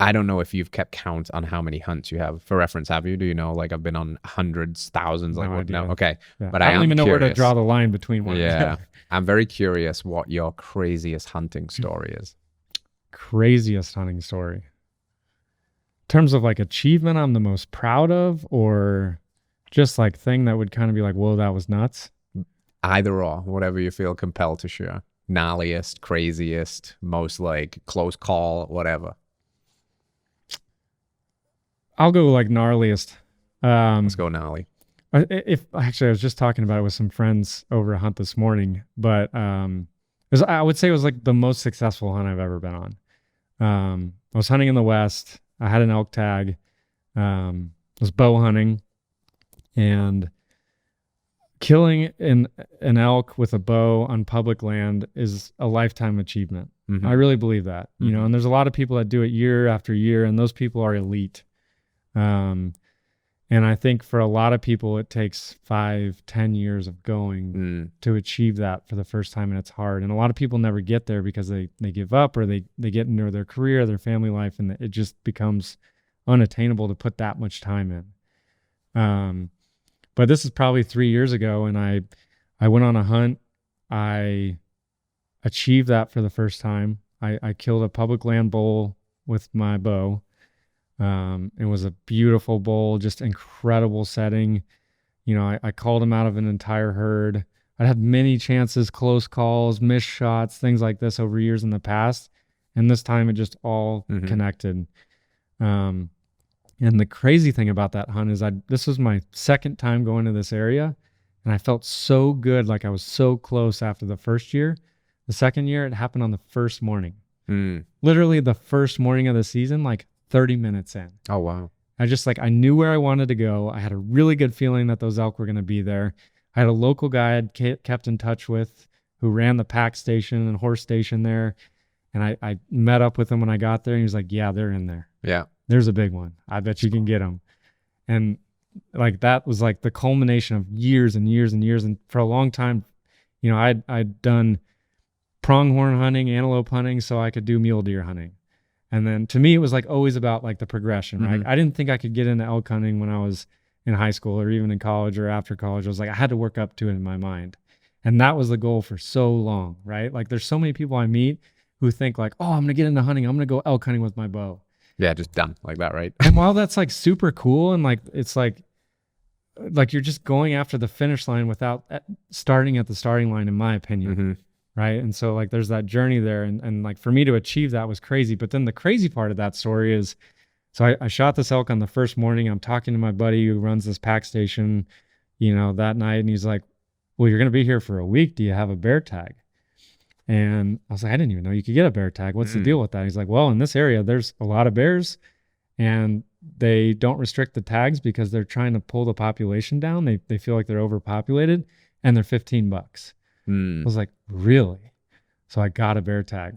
I don't know if you've kept count on how many hunts you have. For reference, have you? Do you know? Like I've been on hundreds, thousands. Like No what? No. idea. Okay. Yeah. But I I don't am even know where to curious. draw the line between one and the Yeah. other. I'm very curious what your craziest hunting story is. Craziest hunting story. In terms of like achievement I'm the most proud of, or just like thing that would kind of be like, whoa, that was nuts. Either or, whatever you feel compelled to share. Gnarliest, craziest, most like close call, whatever. I'll go like gnarliest. Let's go gnarly. If actually, I was just talking about it with some friends over a hunt this morning, but I would say it was like the most successful hunt I've ever been on. I was hunting in the West. I had an elk tag. Was bow hunting, and killing an elk with a bow on public land is a lifetime achievement. Mhm. I really believe that, you know, Mhm. and there's a lot of people that do it year after year, and those people are elite. And I think for a lot of people, it takes 5-10 years of going to achieve that for the first time, and it's hard. And a lot of people never get there because they give up, or they get into their career, their family life, and it just becomes unattainable to put that much time in. But this is probably 3 years ago, and I went on a hunt. I achieved that for the first time. I killed a public land bull with my bow. It was a beautiful bull, just incredible setting. You know, I called him out of an entire herd. I had many chances, close calls, missed shots, things like this over years in the past. And this time it just all connected. And the crazy thing about that hunt is this was my second time going to this area, and I felt so good. Like I was so close after the first year. The second year, it happened on the first morning. Literally the first morning of the season, like 30 minutes in. Oh, wow. I knew where I wanted to go. I had a really good feeling that those elk were going to be there. I had a local guy I'd kept in touch with who ran the pack station and horse station there. And I met up with him when I got there, and he was like, yeah, they're in there. Yeah. There's a big one. I bet you can get them. And like, that was like the culmination of years and years and years. And for a long time, you know, I'd done pronghorn hunting, antelope hunting, so I could do mule deer hunting. And then to me, it was like always about like the progression, right? I didn't think I could get into elk hunting when I was in high school or even in college or after college. I was like, I had to work up to it in my mind. And that was the goal for so long, right? Like there's so many people I meet who think like, oh, I'm going to get into hunting. I'm going to go elk hunting with my bow. Yeah, just done like that, right? And while that's like super cool, and like it's like you're just going after the finish line without starting at the starting line, in my opinion. Right. And so like there's that journey there. And like for me to achieve that was crazy. But then the crazy part of that story is, so I shot this elk on the first morning. I'm talking to my buddy who runs this pack station, you know, that night. And he's like, well, you're going to be here for a week. Do you have a bear tag? And I was like, I didn't even know you could get a bear tag. What's the deal with that? He's like, well, in this area, there's a lot of bears, and they don't restrict the tags because they're trying to pull the population down. They feel like they're overpopulated, and they're $15. I was like, really? So I got a bear tag,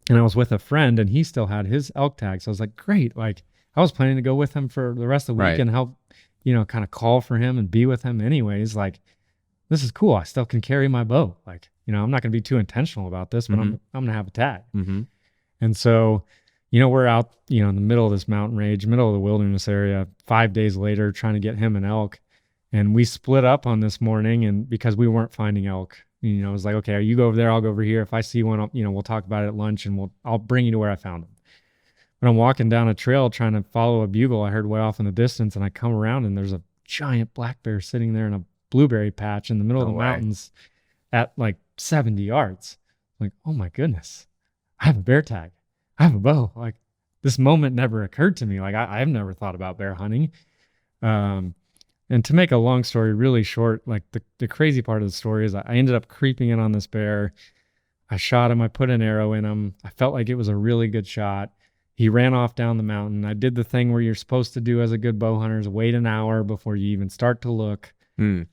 and I was with a friend, and he still had his elk tag. So I was like, great. Like I was planning to go with him for the rest of the week and help, you know, kind of call for him and be with him anyways. Like, this is cool. I still can carry my bow. Like, you know, I'm not going to be too intentional about this, but I'm going to have a tag. And so, you know, we're out, you know, in the middle of this mountain range, middle of the wilderness area, 5 days later, trying to get him an elk. And we split up on this morning, and because we weren't finding elk, you know, it was like, okay, you go over there, I'll go over here. If I see one, you know, we'll talk about it at lunch, and I'll bring you to where I found him. But I'm walking down a trail trying to follow a bugle I heard way off in the distance, and I come around, and there's a giant black bear sitting there in a blueberry patch in the middle of the mountains at like 70 yards. I'm like, oh my goodness, I have a bear tag. I have a bow. Like, this moment never occurred to me. Like I've never thought about bear hunting. And to make a long story really short, like the crazy part of the story is I ended up creeping in on this bear. I shot him. I put an arrow in him. I felt like it was a really good shot. He ran off down the mountain. I did the thing where you're supposed to do as a good bow hunter is wait an hour before you even start to look.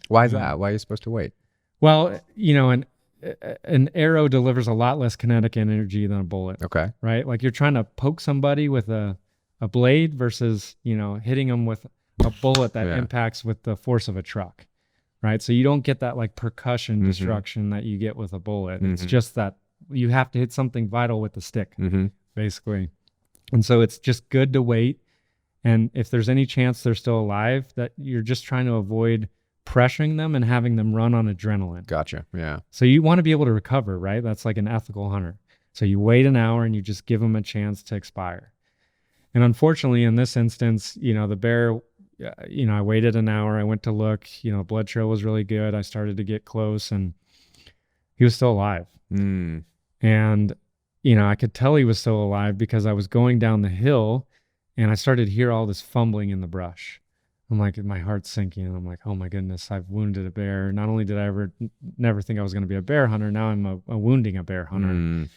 Why is that? Why are you supposed to wait? Well, you know, an arrow delivers a lot less kinetic energy than a bullet. Okay. Right? Like you're trying to poke somebody with a blade versus, you know, hitting them with a bullet that impacts with the force of a truck, right? So you don't get that like percussion destruction that you get with a bullet. It's just that you have to hit something vital with the stick, basically. And so it's just good to wait. And if there's any chance they're still alive, that you're just trying to avoid pressuring them and having them run on adrenaline. Gotcha. Yeah. So you want to be able to recover, right? That's like an ethical hunter. So you wait an hour and you just give them a chance to expire. And unfortunately, in this instance, the bear, I waited an hour. I went to look, blood trail was really good. I started to get close and he was still alive. Mm. And, I could tell he was still alive because I was going down the hill and I started to hear all this fumbling in the brush. I'm like, my heart's sinking. And I'm like, oh my goodness, I've wounded a bear. Not only did I never think I was going to be a bear hunter, now I'm wounding a bear hunter. Mm.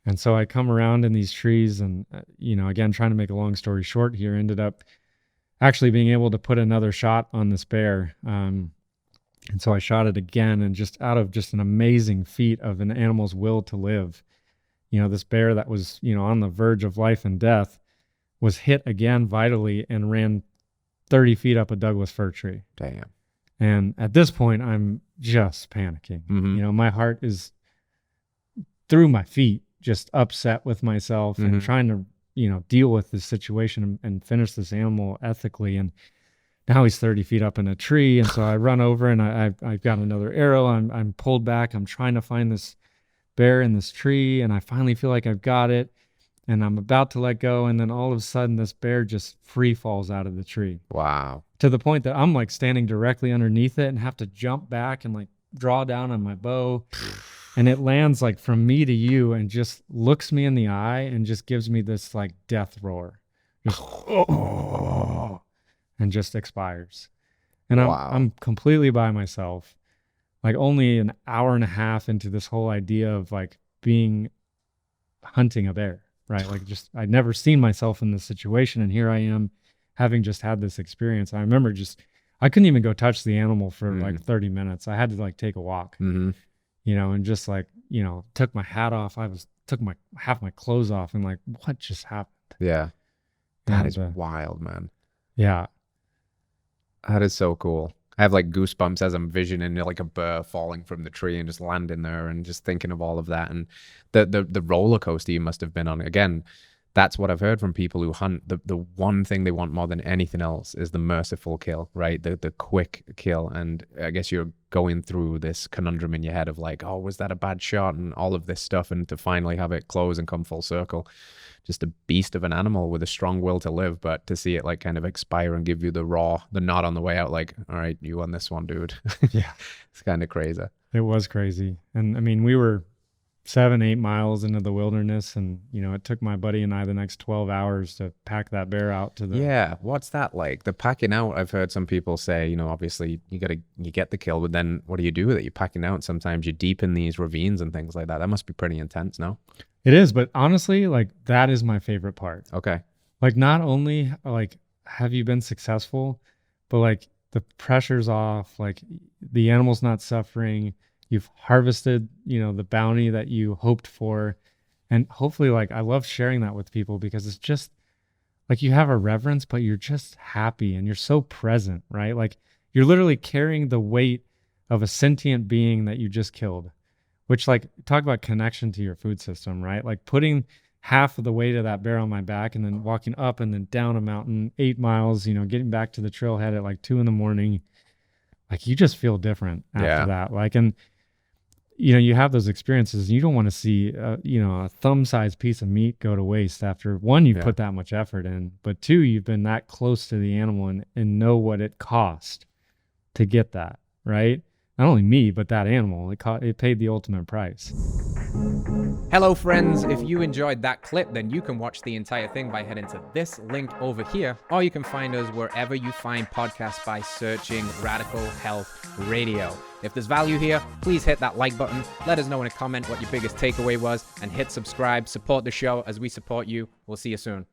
And so I come around in these trees and, again, trying to make a long story short here, ended up actually being able to put another shot on this bear. And so I shot it again, and just out of just an amazing feat of an animal's will to live, this bear that was, on the verge of life and death was hit again vitally and ran 30 feet up a Douglas fir tree. Damn. And at this point, I'm just panicking. Mm-hmm. My heart is through my feet, just upset with myself and trying to, deal with this situation and finish this animal ethically. And now he's 30 feet up in a tree. And so I run over and I've got another arrow. I'm pulled back. I'm trying to find this bear in this tree. And I finally feel like I've got it. And I'm about to let go. And then all of a sudden, this bear just free falls out of the tree. Wow. To the point that I'm like standing directly underneath it and have to jump back and like draw down on my bow. And it lands like from me to you and just looks me in the eye and just gives me this like death roar. Just, oh, and just expires. And Wow. I'm completely by myself. Like only an hour and a half into this whole idea of like hunting a bear. Right. Like I'd never seen myself in this situation. And here I am having just had this experience. I remember I couldn't even go touch the animal for like 30 minutes. I had to like take a walk, and just like, took my hat off. Took half my clothes off and like, what just happened? Yeah. That is wild, man. Yeah. That is so cool. I have like goosebumps as I'm visioning like a bird falling from the tree and just landing there and just thinking of all of that and the roller coaster you must have been on. Again, that's what I've heard from people who hunt. The one thing they want more than anything else is the merciful kill, right? The quick kill. And I guess you're going through this conundrum in your head of like, oh, was that a bad shot? And all of this stuff. And to finally have it close and come full circle. Just a beast of an animal with a strong will to live, but to see it like kind of expire and give you the nod on the way out, like, all right, you won this one, dude. Yeah. It's kind of crazy. It was crazy. And I mean, we were 7-8 miles into the wilderness, and it took my buddy and I the next 12 hours to pack that bear out to the Yeah, what's that like? The packing out, I've heard some people say, obviously you get the kill, but then what do you do with it? You're packing out, sometimes you're deep in these ravines and things like that. That must be pretty intense, no? It is, but honestly, like that is my favorite part. Okay. Like not only like have you been successful, but like the pressure's off, like the animal's not suffering. You've harvested, the bounty that you hoped for. And hopefully, like, I love sharing that with people because it's just like you have a reverence, but you're just happy and you're so present, right? Like you're literally carrying the weight of a sentient being that you just killed, which like talk about connection to your food system, right? Like putting half of the weight of that bear on my back and then walking up and then down a mountain 8 miles, getting back to the trailhead at like 2 a.m. Like you just feel different after that. Like, and you have those experiences. You don't want to see, a thumb-sized piece of meat go to waste after one, you've put that much effort in, but two, you've been that close to the animal and know what it cost to get that, right? Not only me, but that animal. It paid the ultimate price. Hello, friends. If you enjoyed that clip, then you can watch the entire thing by heading to this link over here, or you can find us wherever you find podcasts by searching Radical Health Radio. If there's value here, please hit that like button. Let us know in a comment what your biggest takeaway was, and hit subscribe. Support the show as we support you. We'll see you soon.